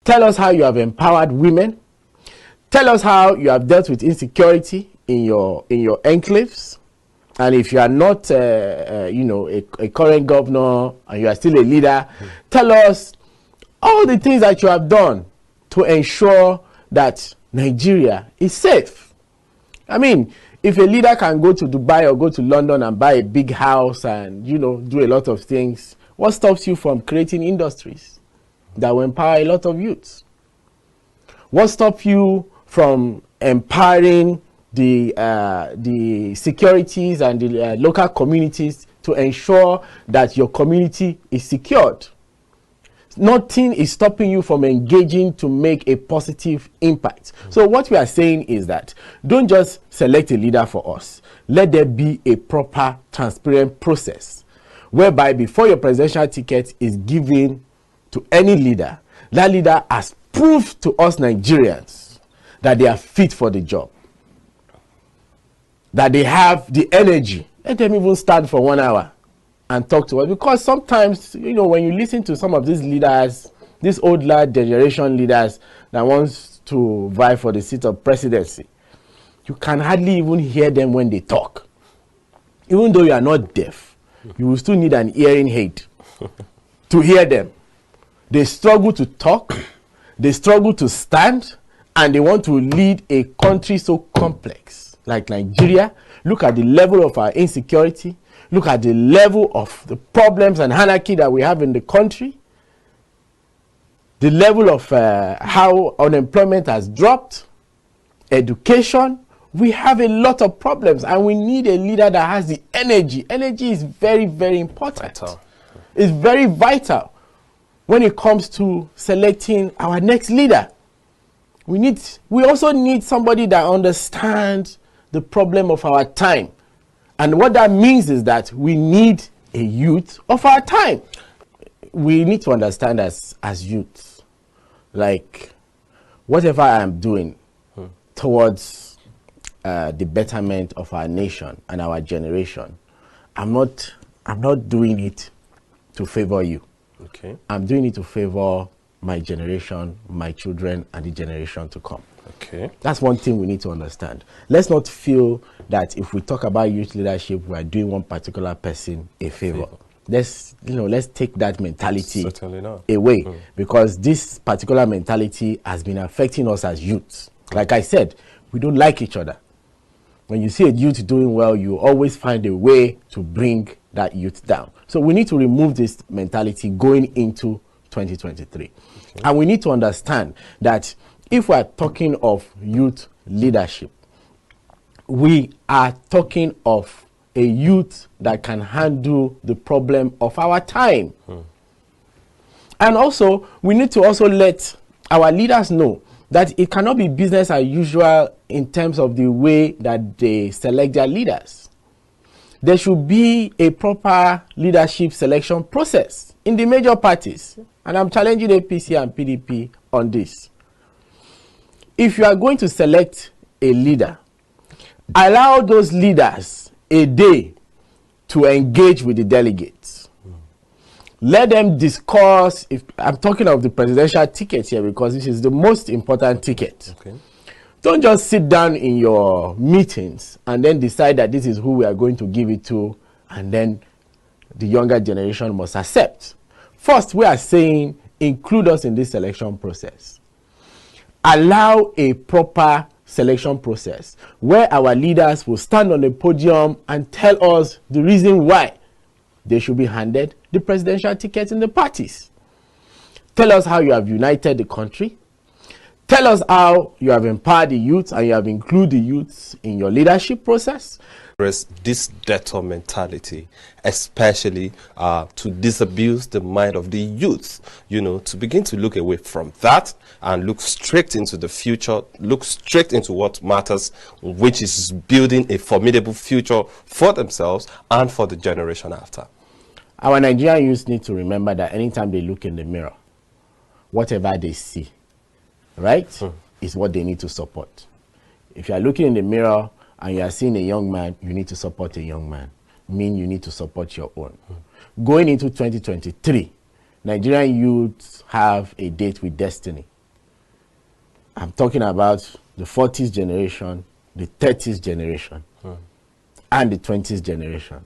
Tell us how you have empowered women. Tell us how you have dealt with insecurity in your enclaves. And if you are not, a current governor and you are still a leader, tell us all the things that you have done to ensure that Nigeria is safe. I mean, if a leader can go to Dubai or go to London and buy a big house and, do a lot of things, what stops you from creating industries that will empower a lot of youths? What stops you from empowering the securities and the local communities to ensure that your community is secured? Nothing is stopping you from engaging to make a positive impact. So what we are saying is that don't just select a leader for us. Let there be a proper, transparent process whereby before your presidential ticket is given to any leader, that leader has proved to us Nigerians that they are fit for the job, that they have the energy. Let them even stand for 1 hour and talk to us, because sometimes, when you listen to some of these leaders, these older generation leaders that wants to vie for the seat of presidency, you can hardly even hear them when they talk. Even though you are not deaf, you will still need an hearing aid to hear them. They struggle to talk, they struggle to stand, and they want to lead a country so complex like Nigeria. Look at the level of our insecurity. Look at the level of the problems and anarchy that we have in the country. The level of how unemployment has dropped. Education. We have a lot of problems, and we need a leader that has the energy. Energy is very, very important. Vital. It's very vital when it comes to selecting our next leader. We also need somebody that understands the problem of our time. And what that means is that we need a youth of our time. We need to understand as youths, like whatever I'm doing towards the betterment of our nation and our generation, I'm not doing it to favor you. Okay. I'm doing it to favor my generation, my children, and the generation to come. Okay. That's one thing we need to understand. Let's not feel that if we talk about youth leadership, we are doing one particular person a favor. Let's take that mentality away, because this particular mentality has been affecting us as youths. Like I said, we don't like each other. When you see a youth doing well, you always find a way to bring that youth down. So we need to remove this mentality going into 2023. Okay. And we need to understand that if we are talking of youth leadership, we are talking of a youth that can handle the problem of our time. And also, we need to also let our leaders know that it cannot be business as usual in terms of the way that they select their leaders. There should be a proper leadership selection process in the major parties. And I'm challenging APC and PDP on this. If you are going to select a leader, allow those leaders a day to engage with the delegates. Let them discuss. If I'm talking of the presidential ticket here, because this is the most important ticket. Okay. Don't just sit down in your meetings and then decide that this is who we are going to give it to, and then the younger generation must accept. First, we are saying include us in this selection process. Allow a proper selection process where our leaders will stand on the podium and tell us the reason why they should be handed the presidential ticket in the parties. Tell us how you have united the country. Tell us how you have empowered the youth and you have included the youths in your leadership process. This debtor mentality, especially to disabuse the mind of the youth, to begin to look away from that and look straight into the future, look straight into what matters, which is building a formidable future for themselves and for the generation after. Our Nigerian youth need to remember that anytime they look in the mirror, whatever they see, right, is what they need to support. If you are looking in the mirror and you are seeing a young man, you need to support a young man. You need to support your own. Going into 2023, Nigerian youths have a date with destiny. I'm talking about the 40s generation, the 30s generation, and the 20s generation.